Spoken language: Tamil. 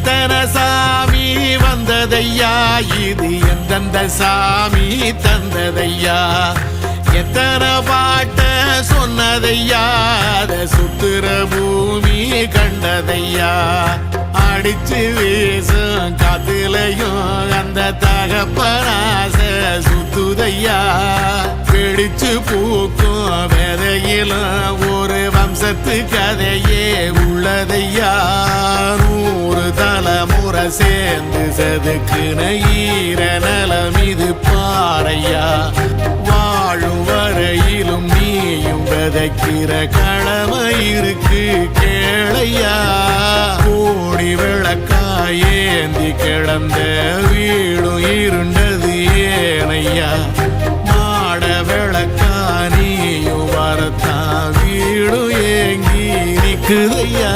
எத்தனை சாமி வந்ததையா, இது எந்தெந்த சாமி தந்ததையா, எத்தனை பாட்ட சொன்னதையா, அத சுத்துற பூமி கண்டதையா, அடிச்சு வீசும் காத்துலையும் அந்த தகப்பனாச சுத்துதையா, பிடிச்சு பூக்கும் விதையிலும் ஒரு வம்சத்து கதையே உள்ளதையா, 100 தலைமுறை சேர்ந்து செதுக்குன ஈர நலம் இது பாறையா, வாழும் வரையிலும் நீயும் விதைக்கிற கடமை இருக்கு கேளையா, கோடி விளக்காயேந்தி கிடந்த வீடும் இருண்டது ஏனையா, மாட விளக்கா நீயும் வரத்தான் வீடும் ஏங்கி நிக்குதையா.